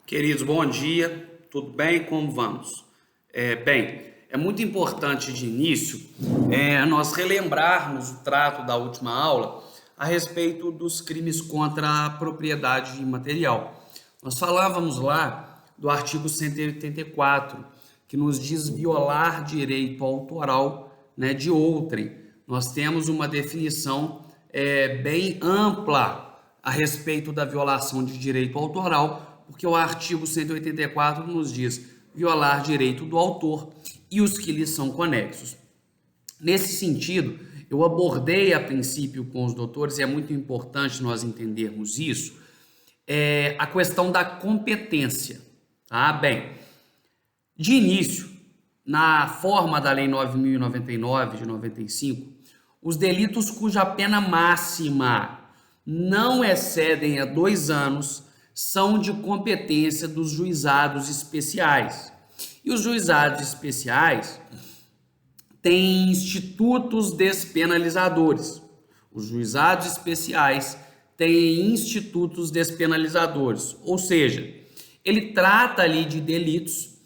Queridos, bom dia, tudo bem? Como vamos? É muito importante de início nós relembrarmos o trato da última aula a respeito dos crimes contra a propriedade imaterial. Nós falávamos lá do artigo 184, que nos diz violar direito autoral, né, de outrem. Nós temos uma definição bem ampla a respeito da violação de direito autoral, porque o artigo 184 nos diz violar direito do autor e os que lhes são conexos. Nesse sentido, eu abordei a princípio com os doutores, e é muito importante nós entendermos isso, a questão da competência. Tá? Bem, de início, na forma da Lei 9.099 de 95, os delitos cuja pena máxima não excedem a 2 anos são de competência dos juizados especiais. E os juizados especiais têm institutos despenalizadores. Os juizados especiais têm institutos despenalizadores, ou seja, ele trata ali de delitos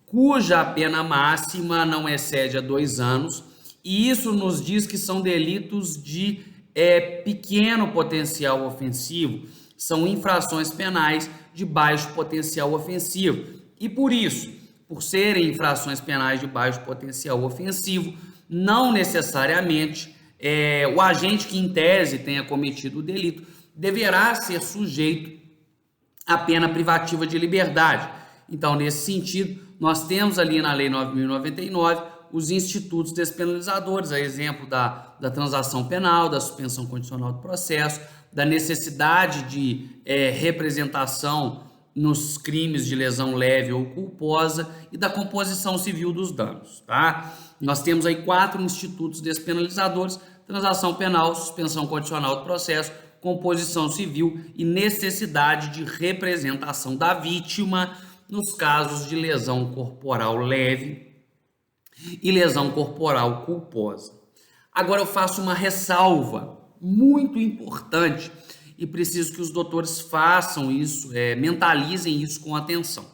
cuja pena máxima não excede a 2 anos, e isso nos diz que são delitos de pequeno potencial ofensivo, são infrações penais de baixo potencial ofensivo. E por isso, por serem infrações penais de baixo potencial ofensivo, não necessariamente o agente que em tese tenha cometido o delito deverá ser sujeito à pena privativa de liberdade. Então, nesse sentido, nós temos ali na Lei 9.099 os institutos despenalizadores, a exemplo da transação penal, da suspensão condicional do processo, da necessidade de representação nos crimes de lesão leve ou culposa e da composição civil dos danos. Tá? Nós temos aí 4 institutos despenalizadores: transação penal, suspensão condicional do processo, composição civil e necessidade de representação da vítima nos casos de lesão corporal leve e lesão corporal culposa. Agora eu faço uma ressalva muito importante e preciso que os doutores façam isso, mentalizem isso com atenção.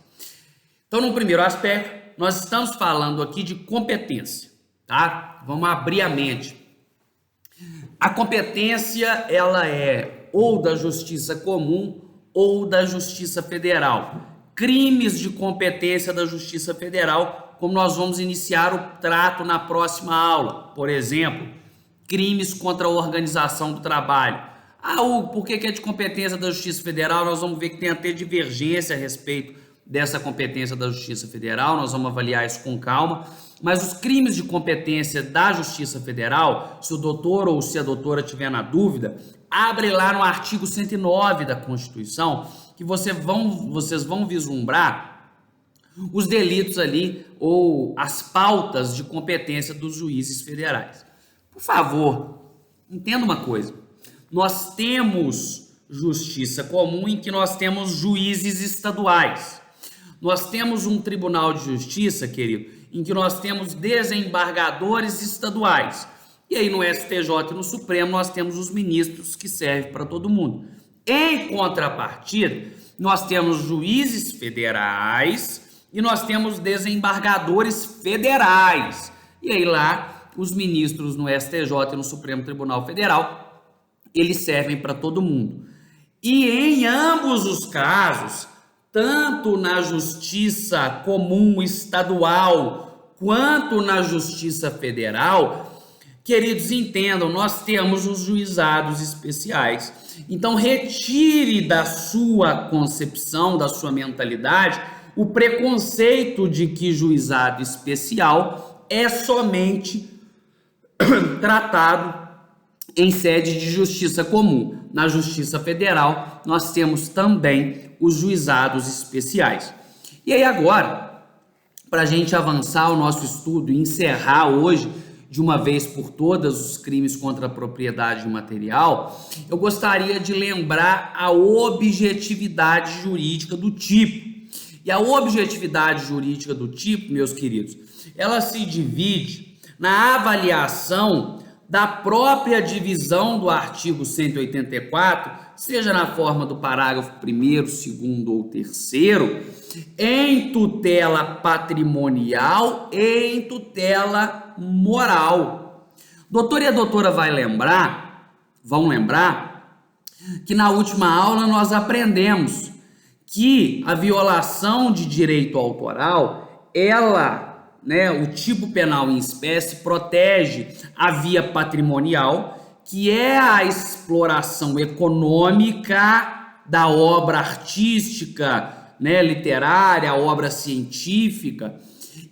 Então, no primeiro aspecto, nós estamos falando aqui de competência, tá? Vamos abrir a mente. A competência, ela é ou da Justiça Comum ou da Justiça Federal. Crimes de competência da Justiça Federal, como nós vamos iniciar o trato na próxima aula. Por exemplo, crimes contra a organização do trabalho. Hugo, por que é de competência da Justiça Federal? Nós vamos ver que tem até divergência a respeito dessa competência da Justiça Federal, nós vamos avaliar isso com calma. Mas os crimes de competência da Justiça Federal, se o doutor ou se a doutora tiver na dúvida, abre lá no artigo 109 da Constituição, que vocês vão vislumbrar os delitos ali, ou as pautas de competência dos juízes federais. Por favor, entenda uma coisa. Nós temos justiça comum em que nós temos juízes estaduais. Nós temos um tribunal de justiça, querido, em que nós temos desembargadores estaduais. E aí no STJ e no Supremo nós temos os ministros que servem para todo mundo. Em contrapartida, nós temos juízes federais e nós temos desembargadores federais. E aí lá, os ministros no STJ e no Supremo Tribunal Federal, eles servem para todo mundo. E em ambos os casos, tanto na Justiça Comum Estadual quanto na Justiça Federal, queridos, entendam, nós temos os juizados especiais. Então, retire da sua concepção, da sua mentalidade, o preconceito de que juizado especial é somente tratado em sede de justiça comum. Na Justiça Federal, nós temos também os juizados especiais. E aí agora, para a gente avançar o nosso estudo e encerrar hoje, de uma vez por todas, os crimes contra a propriedade imaterial, eu gostaria de lembrar a objetividade jurídica do tipo. E a objetividade jurídica do tipo, meus queridos, ela se divide na avaliação da própria divisão do artigo 184, seja na forma do parágrafo 1º, 2º ou 3º, em tutela patrimonial e em tutela moral. Doutor e a doutora vão lembrar que na última aula nós aprendemos que a violação de direito autoral, o tipo penal em espécie protege a via patrimonial, que é a exploração econômica da obra artística, literária, a obra científica,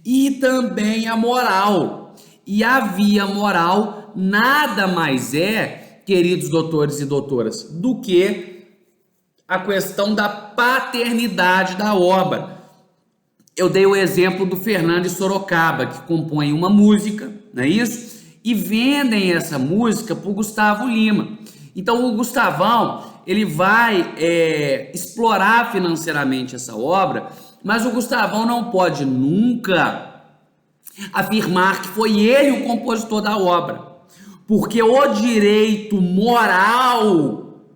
e também a moral. E a via moral nada mais é, queridos doutores e doutoras, do que a questão da paternidade da obra. Eu dei o exemplo do Fernando de Sorocaba, que compõe uma música, não é isso? E vendem essa música para o Gustavo Lima. Então o Gustavão, ele vai explorar financeiramente essa obra, mas o Gustavão não pode nunca afirmar que foi ele o compositor da obra, porque o direito moral,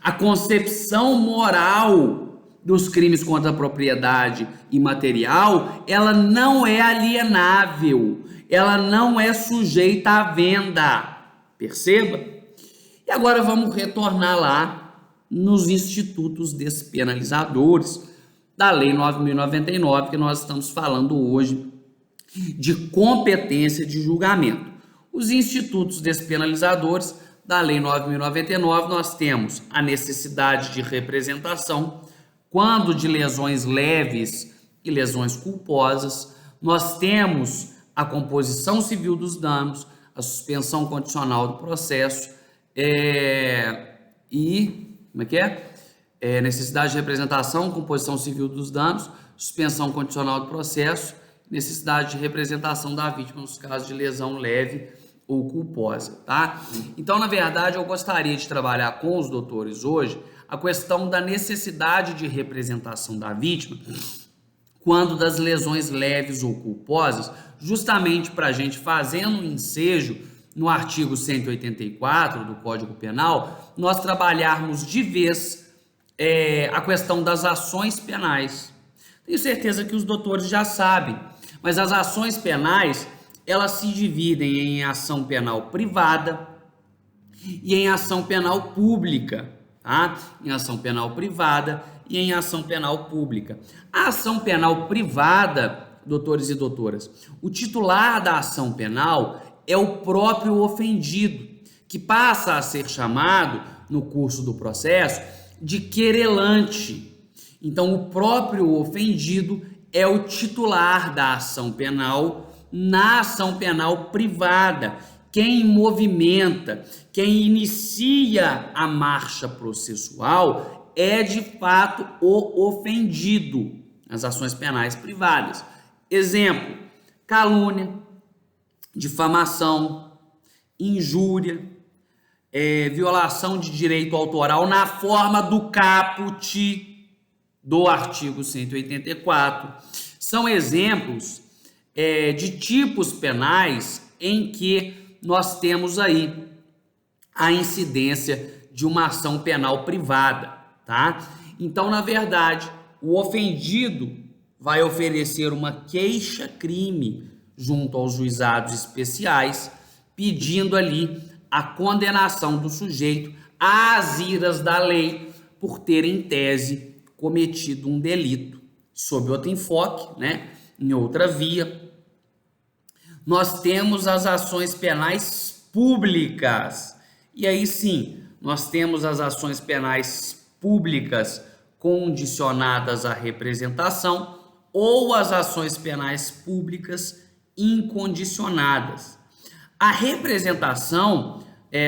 a concepção moral dos crimes contra a propriedade imaterial, ela não é alienável, ela não é sujeita à venda, perceba? E agora vamos retornar lá nos institutos despenalizadores da Lei 9.099, que nós estamos falando hoje de competência de julgamento. Os institutos despenalizadores da Lei 9.099, nós temos a necessidade de representação, quando de lesões leves e lesões culposas. Nós temos a composição civil dos danos, a suspensão condicional do processo necessidade de representação, composição civil dos danos, suspensão condicional do processo, necessidade de representação da vítima nos casos de lesão leve ou culposa, tá? Então, na verdade, eu gostaria de trabalhar com os doutores hoje a questão da necessidade de representação da vítima quando das lesões leves ou culposas, justamente para a gente fazendo um ensejo no artigo 184 do Código Penal, nós trabalharmos de vez a questão das ações penais. Tenho certeza que os doutores já sabem, mas as ações penais, elas se dividem em ação penal privada e em ação penal pública, tá? Em ação penal privada e em ação penal pública. A ação penal privada, doutores e doutoras, o titular da ação penal é o próprio ofendido, que passa a ser chamado, no curso do processo, de querelante. Então, o próprio ofendido é o titular da ação penal na ação penal privada. Quem movimenta, quem inicia a marcha processual é, de fato, o ofendido nas ações penais privadas. Exemplo: calúnia, difamação, injúria, violação de direito autoral na forma do caput do artigo 184. São exemplos de tipos penais em que nós temos aí a incidência de uma ação penal privada, tá? Então, na verdade, o ofendido vai oferecer uma queixa-crime junto aos juizados especiais, pedindo ali a condenação do sujeito às iras da lei por ter, em tese, cometido um delito. Sob outro enfoque, em outra via, nós temos as ações penais públicas. E aí sim, nós temos as ações penais públicas condicionadas à representação ou as ações penais públicas incondicionadas. A representação,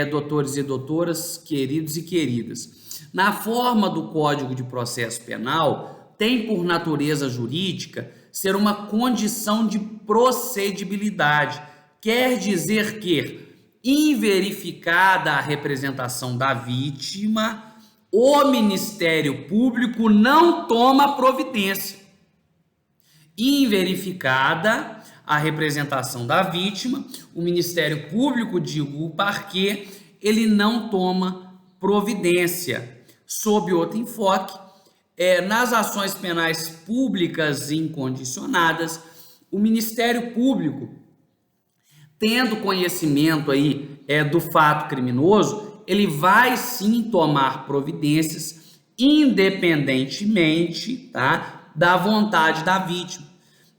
doutores e doutoras, queridos e queridas, na forma do Código de Processo Penal, tem por natureza jurídica ser uma condição de procedibilidade. Quer dizer que, inverificada a representação da vítima, o Ministério Público não toma providência. Inverificada a representação da vítima, o Ministério Público, digo, o parquê, ele não toma providência. Sob outro enfoque, nas ações penais públicas incondicionadas, o Ministério Público, tendo conhecimento aí do fato criminoso, ele vai sim tomar providências independentemente, tá, da vontade da vítima.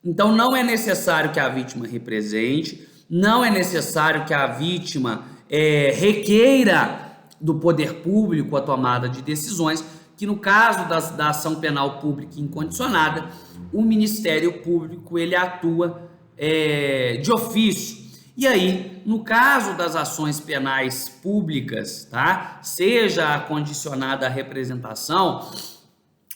Então não é necessário que a vítima represente, não é necessário que a vítima requeira do poder público a tomada de decisões, que no caso da ação penal pública incondicionada, o Ministério Público ele atua de ofício. E aí, no caso das ações penais públicas, tá? Seja condicionada à representação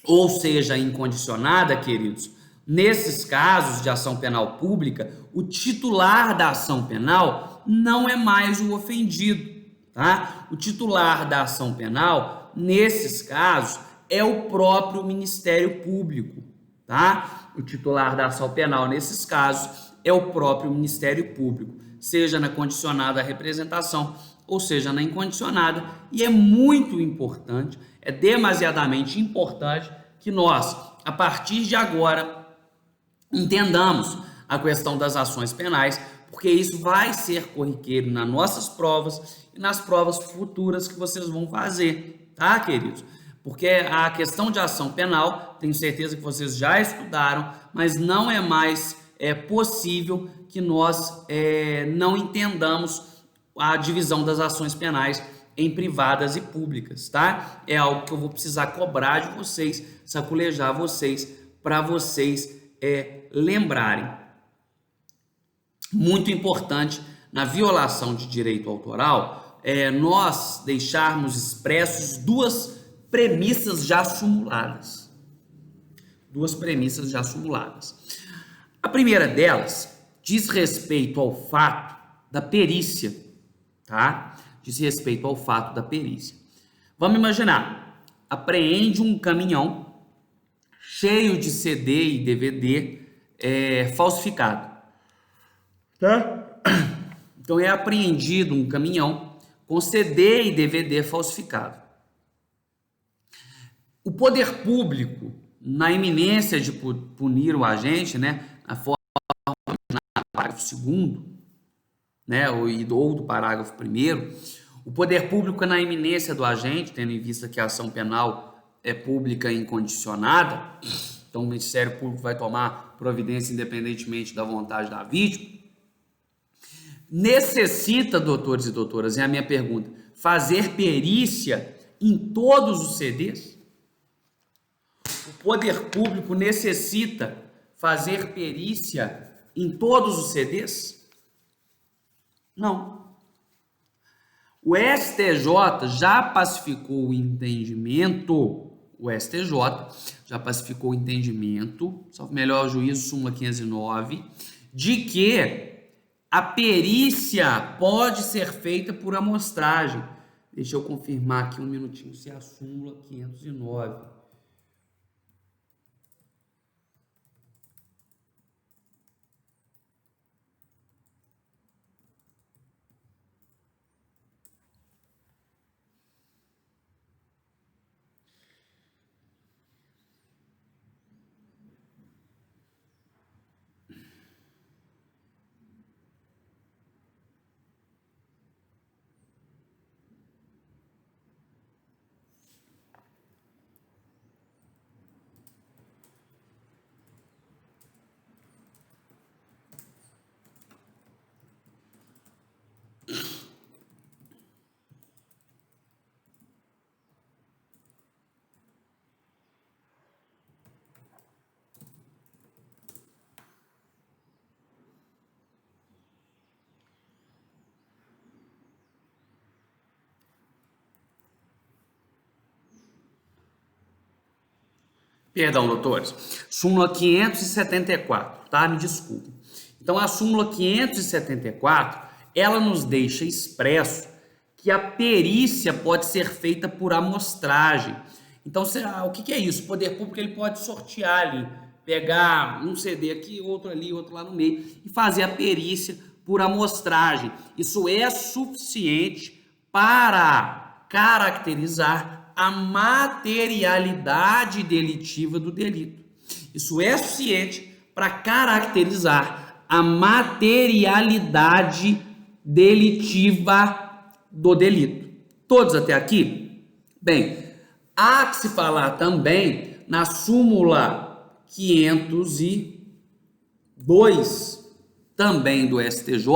ou seja incondicionada, queridos, nesses casos de ação penal pública, o titular da ação penal não é mais o ofendido, tá? O titular da ação penal, nesses casos, é o próprio Ministério Público, tá? O titular da ação penal, nesses casos, é o próprio Ministério Público, seja na condicionada representação ou seja na incondicionada, e é muito importante, é demasiadamente importante que nós, a partir de agora, entendamos a questão das ações penais, porque isso vai ser corriqueiro nas nossas provas e nas provas futuras que vocês vão fazer, tá, queridos? Porque a questão de ação penal, tenho certeza que vocês já estudaram, mas não é mais possível que nós não entendamos a divisão das ações penais em privadas e públicas, tá? É algo que eu vou precisar cobrar de vocês, saculejar vocês, para vocês lembrarem. Muito importante, na violação de direito autoral, nós deixarmos expressos duas premissas já simuladas. Duas premissas já simuladas. A primeira delas diz respeito ao fato da perícia, tá? Diz respeito ao fato da perícia. Vamos imaginar, apreende um caminhão cheio de CD e DVD falsificado, tá? Então é apreendido um caminhão com CD e DVD falsificado. O poder público, na iminência de punir o agente, né, na forma do parágrafo 2º, né, ou do parágrafo 1º, o poder público, na iminência do agente, tendo em vista que a ação penal é pública e incondicionada, então o Ministério Público vai tomar providência independentemente da vontade da vítima, necessita, doutores e doutoras, é a minha pergunta, fazer perícia em todos os CDs? O poder público necessita fazer perícia em todos os CDs? Não. O STJ já pacificou o entendimento, salvo melhor juízo, súmula 509, de que a perícia pode ser feita por amostragem. Deixa eu confirmar aqui um minutinho se é a súmula 509. Perdão, doutores. Súmula 574, tá? Me desculpe. Então, a súmula 574, ela nos deixa expresso que a perícia pode ser feita por amostragem. Então, o que é isso? O poder público ele pode sortear ali pegar um CD aqui, outro ali, outro lá no meio e fazer a perícia por amostragem. Isso é suficiente para caracterizar a materialidade delitiva do delito. Isso é suficiente para caracterizar a materialidade delitiva do delito. Todos até aqui? Bem, há que se falar também na súmula 502, também do STJ,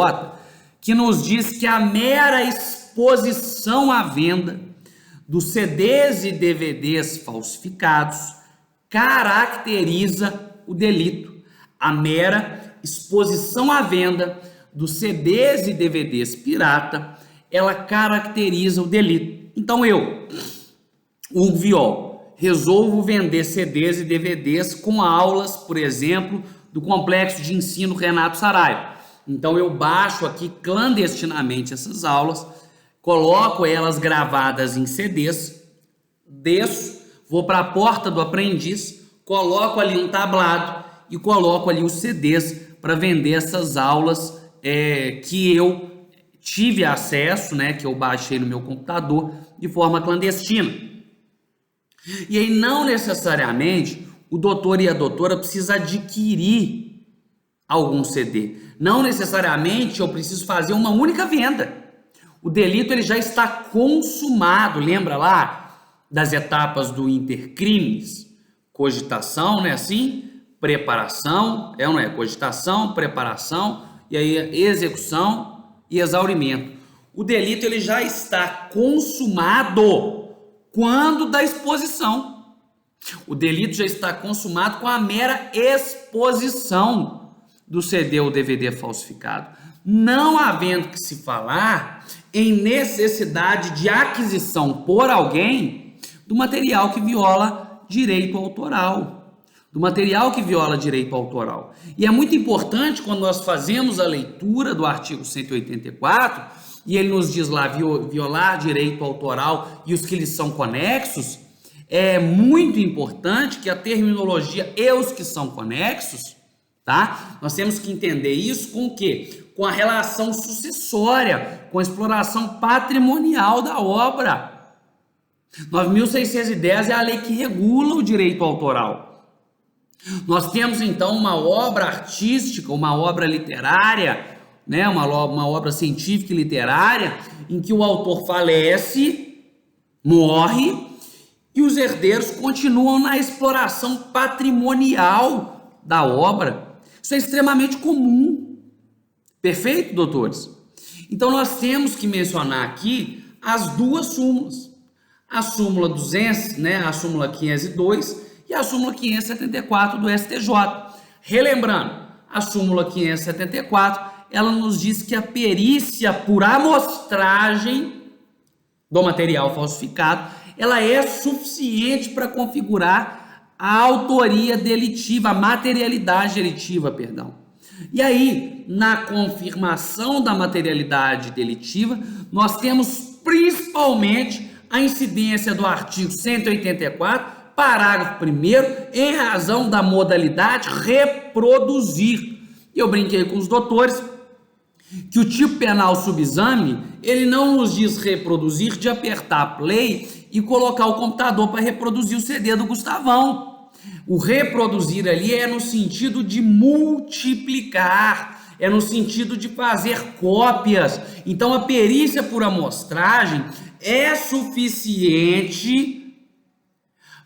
que nos diz que a mera exposição à venda dos CDs e DVDs falsificados caracteriza o delito. A mera exposição à venda dos CDs e DVDs pirata, ela caracteriza o delito. Então eu, Hugo Viol, resolvo vender CDs e DVDs com aulas, por exemplo, do Complexo de Ensino Renato Saraiva. Então eu baixo aqui clandestinamente essas aulas, coloco elas gravadas em CDs, desço, vou para a porta do aprendiz, coloco ali um tablado e coloco ali os CDs para vender essas aulas que eu tive acesso, né, que eu baixei no meu computador de forma clandestina. E aí não necessariamente o doutor e a doutora precisam adquirir algum CD. Não necessariamente eu preciso fazer uma única venda. O delito ele já está consumado. Lembra lá das etapas do intercrimes? Cogitação, não é assim? Preparação, é ou não é? Cogitação, preparação, e aí execução e exaurimento. O delito ele já está consumado quando da exposição. O delito já está consumado com a mera exposição do CD ou DVD falsificado, não havendo que se falar em necessidade de aquisição por alguém do material que viola direito autoral. E é muito importante quando nós fazemos a leitura do artigo 184, e ele nos diz lá violar direito autoral e os que lhes são conexos, é muito importante que a terminologia e os que são conexos, tá? Nós temos que entender isso com o quê? Com a relação sucessória, com a exploração patrimonial da obra. 9.610 é a lei que regula o direito autoral. Nós temos então uma obra artística, uma obra literária, né? uma obra científica e literária, em que o autor falece, morre, e os herdeiros continuam na exploração patrimonial da obra. Isso é extremamente comum. Perfeito, doutores? Então, nós temos que mencionar aqui as duas súmulas. A súmula 200, né, a súmula 502 e a súmula 574 do STJ. Relembrando, a súmula 574, ela nos diz que a perícia por amostragem do material falsificado, ela é suficiente para configurar a autoria delitiva, a materialidade delitiva, perdão. E aí, na confirmação da materialidade delitiva, nós temos principalmente a incidência do artigo 184, parágrafo 1º, em razão da modalidade reproduzir. Eu brinquei com os doutores que o tipo penal subexame, ele não nos diz reproduzir de apertar play e colocar o computador para reproduzir o CD do Gustavão. O reproduzir ali é no sentido de multiplicar, é no sentido de fazer cópias. Então a perícia por amostragem é suficiente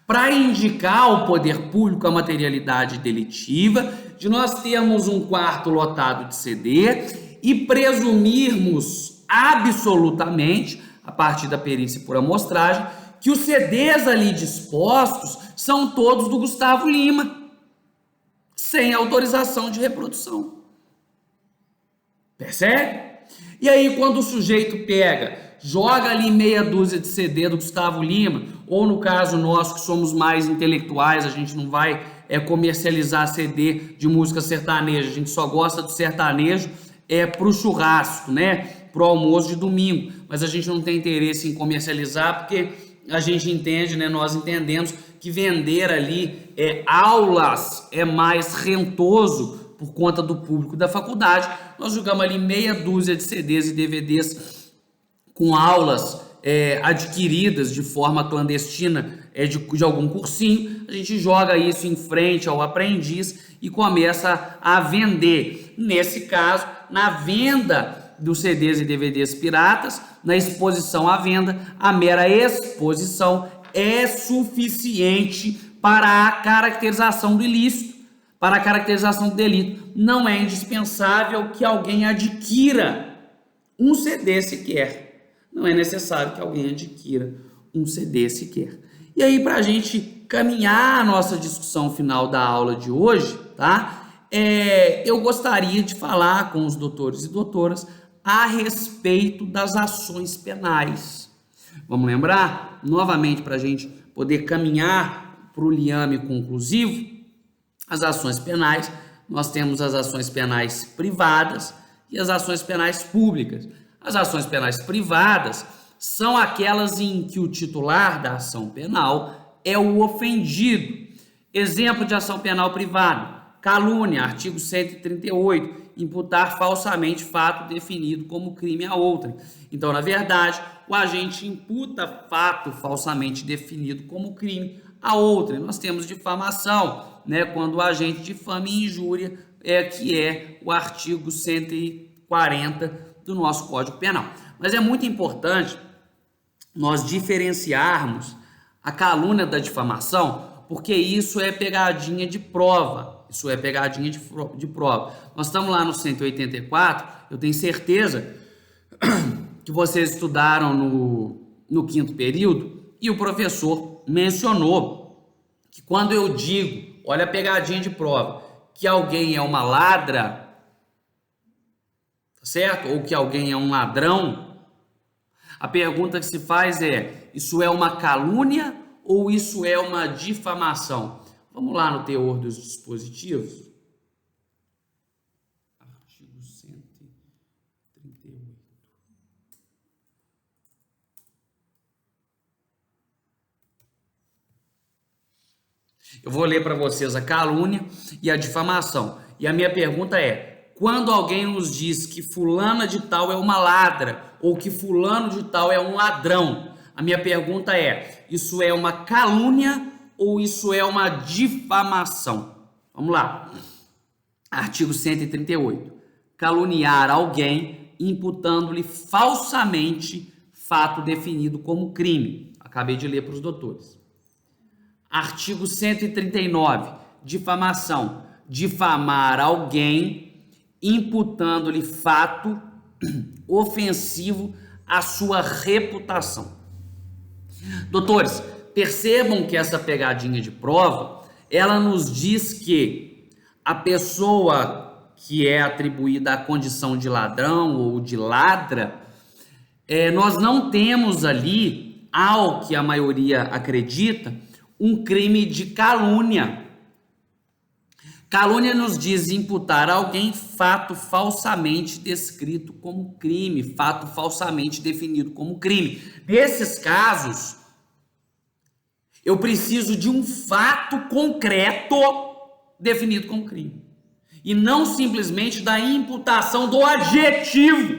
para indicar ao poder público a materialidade delitiva, de nós termos um quarto lotado de CD e presumirmos absolutamente, a partir da perícia por amostragem, que os CDs ali dispostos são todos do Gustavo Lima, sem autorização de reprodução. Percebe? E aí, quando o sujeito pega, joga ali meia dúzia de CD do Gustavo Lima, ou no caso nosso, que somos mais intelectuais, a gente não vai comercializar CD de música sertaneja, a gente só gosta do sertanejo para o churrasco, né? Para o almoço de domingo, mas a gente não tem interesse em comercializar porque a gente entende, né? Nós entendemos que vender ali aulas é mais rentoso por conta do público da faculdade, nós jogamos ali meia dúzia de CDs e DVDs com aulas adquiridas de forma clandestina de algum cursinho. A gente joga isso em frente ao aprendiz e começa a vender. Nesse caso, na venda dos CDs e DVDs piratas, na exposição à venda, a mera exposição é suficiente para a caracterização do ilícito, para a caracterização do delito. Não é indispensável que alguém adquira um CD sequer. Não é necessário que alguém adquira um CD sequer. E aí, para a gente caminhar a nossa discussão final da aula de hoje, tá? Eu gostaria de falar com os doutores e doutoras a respeito das ações penais. Vamos lembrar, novamente, para a gente poder caminhar para o liame conclusivo, as ações penais. Nós temos as ações penais privadas e as ações penais públicas. As ações penais privadas são aquelas em que o titular da ação penal é o ofendido. Exemplo de ação penal privada: calúnia, artigo 138, imputar falsamente fato definido como crime a outrem. Então, na verdade, o agente imputa fato falsamente definido como crime a outrem. Nós temos difamação, né, quando o agente difama e injúria, que é o artigo 140 do nosso Código Penal. Mas é muito importante nós diferenciarmos a calúnia da difamação, porque isso é pegadinha de prova. Isso é pegadinha de prova. Nós estamos lá no 184, eu tenho certeza que vocês estudaram no quinto período, e o professor mencionou que quando eu digo, olha a pegadinha de prova, que alguém é uma ladra, certo? Ou que alguém é um ladrão, a pergunta que se faz é: isso é uma calúnia ou isso é uma difamação? Vamos lá no teor dos dispositivos. Artigo 138. Eu vou ler para vocês a calúnia e a difamação. E a minha pergunta é: quando alguém nos diz que fulana de tal é uma ladra ou que fulano de tal é um ladrão, a minha pergunta é: isso é uma calúnia ou isso é uma difamação? Vamos lá. Artigo 138. Caluniar alguém imputando-lhe falsamente fato definido como crime. Acabei de ler para os doutores. Artigo 139. Difamação. Difamar alguém imputando-lhe fato ofensivo à sua reputação. Doutores, percebam que essa pegadinha de prova, ela nos diz que a pessoa que é atribuída à condição de ladrão ou de ladra, nós não temos ali, ao que a maioria acredita, um crime de calúnia. Calúnia nos diz imputar a alguém fato falsamente descrito como crime, fato falsamente definido como crime. Nesses casos, eu preciso de um fato concreto definido como crime. E não simplesmente da imputação do adjetivo.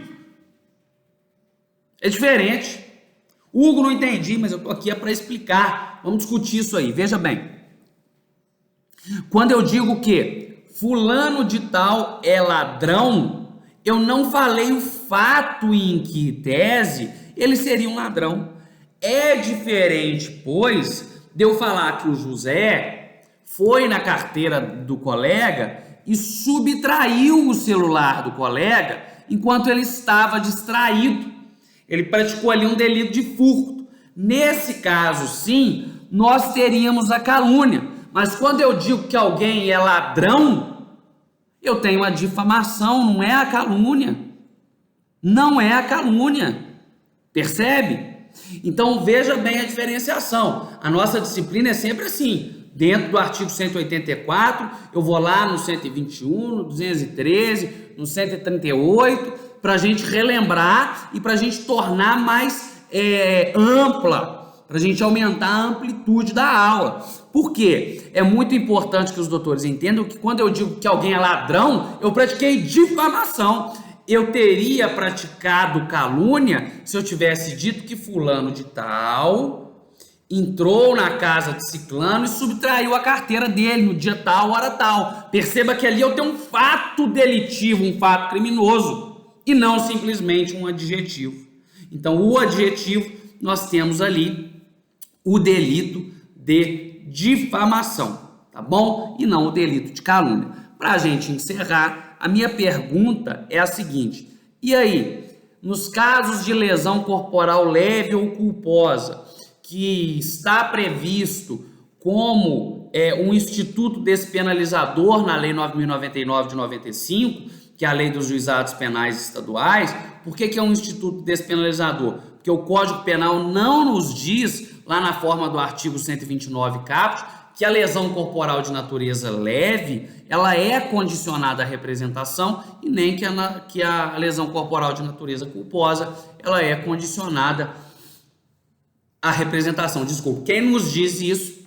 É diferente. Hugo, não entendi, mas eu estou aqui para explicar. Vamos discutir isso aí. Veja bem. Quando eu digo que fulano de tal é ladrão, eu não falei o fato em que, em tese, ele seria um ladrão. É diferente, pois, de eu falar que o José foi na carteira do colega e subtraiu o celular do colega enquanto ele estava distraído. Ele praticou ali um delito de furto. Nesse caso, sim, nós teríamos a calúnia. Mas quando eu digo que alguém é ladrão, eu tenho a difamação, não é a calúnia. Não é a calúnia. Percebe? Então, veja bem a diferenciação. A nossa disciplina é sempre assim. Dentro do artigo 184, eu vou lá no 121, no 213, no 138, para a gente relembrar e para a gente tornar mais ampla, para a gente aumentar a amplitude da aula. Por quê? É muito importante que os doutores entendam que quando eu digo que alguém é ladrão, eu pratiquei difamação. Eu teria praticado calúnia se eu tivesse dito que fulano de tal entrou na casa de ciclano e subtraiu a carteira dele no dia tal, hora tal. Perceba que ali eu tenho um fato delitivo, um fato criminoso, e não simplesmente um adjetivo. Então, o adjetivo, nós temos ali o delito de difamação, tá bom? E não o delito de calúnia. Para a gente encerrar, a minha pergunta é a seguinte: e aí, nos casos de lesão corporal leve ou culposa, que está previsto como um instituto despenalizador na Lei 9.099 de 95, que é a Lei dos Juizados Penais Estaduais, por que é um instituto despenalizador? Porque o Código Penal não nos diz, lá na forma do artigo 129 caput, que a lesão corporal de natureza leve, ela é condicionada à representação, e nem que a lesão corporal de natureza culposa, ela é condicionada à representação. Desculpa, quem nos diz isso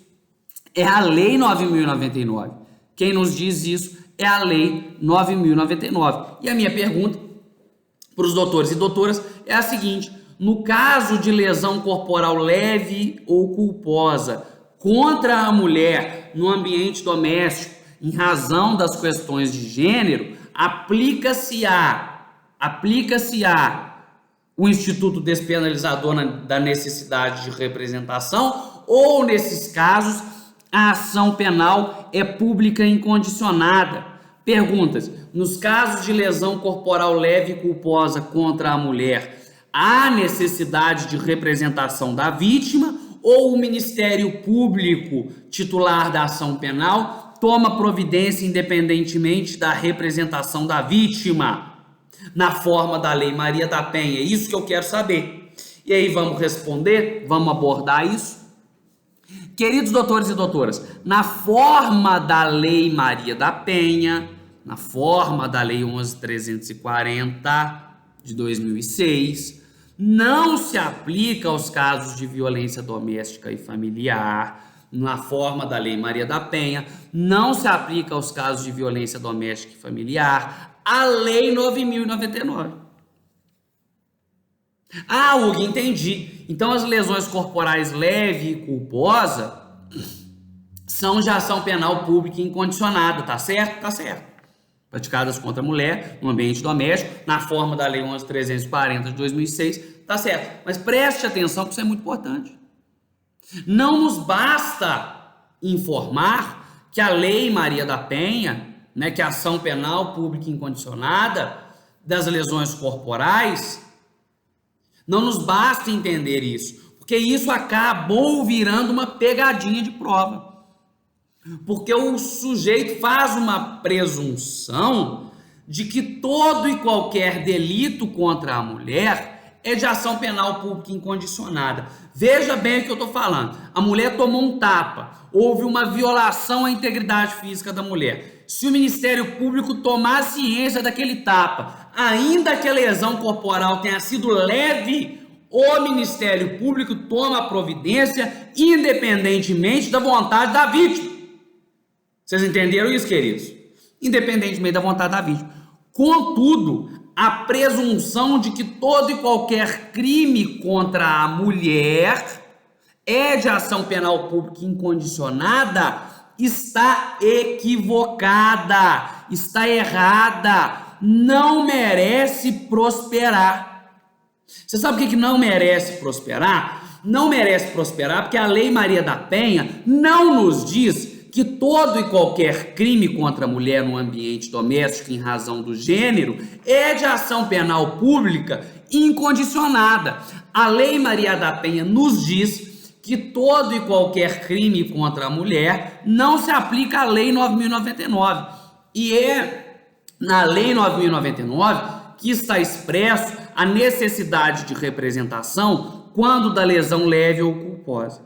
é a Lei 9.099. Quem nos diz isso é a Lei 9.099. E a minha pergunta para os doutores e doutoras é a seguinte: no caso de lesão corporal leve ou culposa contra a mulher no ambiente doméstico, em razão das questões de gênero, aplica-se-á o Instituto Despenalizador da necessidade de representação, ou, nesses casos, a ação penal é pública incondicionada? Perguntas: nos casos de lesão corporal leve e culposa contra a mulher, há necessidade de representação da vítima, ou o Ministério Público, titular da ação penal, toma providência independentemente da representação da vítima, na forma da Lei Maria da Penha? É isso que eu quero saber. E aí, vamos responder? Vamos abordar isso? Queridos doutores e doutoras, na forma da Lei Maria da Penha, na forma da Lei 11.340 de 2006, não se aplica aos casos de violência doméstica e familiar. Na forma da Lei Maria da Penha, não se aplica aos casos de violência doméstica e familiar a Lei 9.099. Ah, Hugo, entendi. Então as lesões corporais leve e culposa são de ação penal pública incondicionada, tá certo? Tá certo. Praticadas contra a mulher no ambiente doméstico, na forma da Lei 11.340 de 2006, tá certo. Mas preste atenção que isso é muito importante. Não nos basta informar que a Lei Maria da Penha, que é a ação penal pública incondicionada das lesões corporais, não nos basta entender isso, porque isso acabou virando uma pegadinha de prova. Porque o sujeito faz uma presunção de que todo e qualquer delito contra a mulher é de ação penal pública incondicionada. Veja bem o que eu estou falando. A mulher tomou um tapa, houve uma violação à integridade física da mulher. Se o Ministério Público tomar ciência daquele tapa, ainda que a lesão corporal tenha sido leve, o Ministério Público toma a providência independentemente da vontade da vítima. Vocês entenderam isso, queridos? Independentemente da vontade da vítima. Contudo, a presunção de que todo e qualquer crime contra a mulher é de ação penal pública incondicionada está equivocada, está errada, não merece prosperar. Você sabe o que não merece prosperar? Não merece prosperar porque a Lei Maria da Penha não nos diz que todo e qualquer crime contra a mulher no ambiente doméstico em razão do gênero é de ação penal pública incondicionada. A Lei Maria da Penha nos diz que todo e qualquer crime contra a mulher não se aplica à Lei 9.099. E é na Lei 9.099 que está expresso a necessidade de representação quando da lesão leve ou culposa.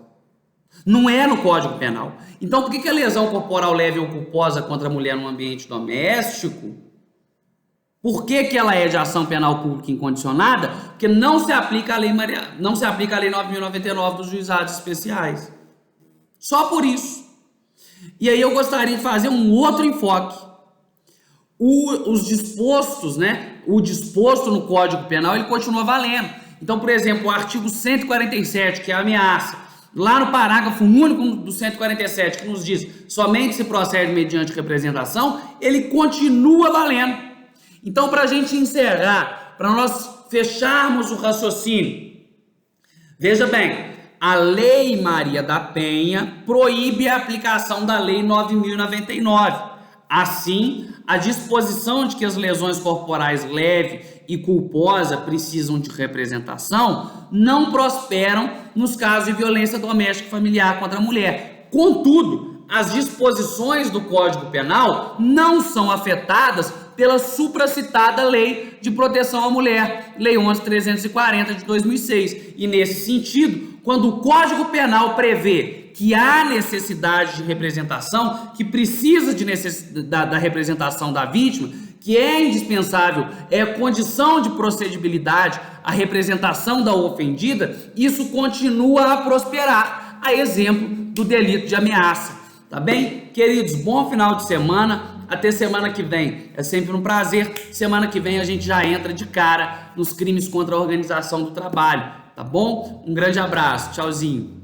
Não é no Código Penal. Então, por que a lesão corporal leve ou culposa contra a mulher no ambiente doméstico Por que que ela é de ação penal pública incondicionada? Porque não se aplica a lei 9.099 dos juizados especiais. Só por isso. E aí eu gostaria de fazer um outro enfoque. Os dispostos, né? O disposto no Código Penal, ele continua valendo. Então, por exemplo, o artigo 147, que é a ameaça, lá no parágrafo único do 147, que nos diz somente se procede mediante representação, ele continua valendo. Então, para a gente encerrar, para nós fecharmos o raciocínio, veja bem, a Lei Maria da Penha proíbe a aplicação da Lei 9.099. Assim, a disposição de que as lesões corporais leve e culposa precisam de representação não prosperam nos casos de violência doméstica e familiar contra a mulher. Contudo, as disposições do Código Penal não são afetadas pela supracitada Lei de Proteção à Mulher, Lei 11.340 de 2006. E nesse sentido, quando o Código Penal prevê que há necessidade de representação, que precisa da representação da vítima, que é indispensável, é condição de procedibilidade a representação da ofendida, isso continua a prosperar, a exemplo do delito de ameaça. Tá bem? Queridos, bom final de semana. Até semana que vem. É sempre um prazer. Semana que vem a gente já entra de cara nos crimes contra a organização do trabalho. Tá bom? Um grande abraço. Tchauzinho.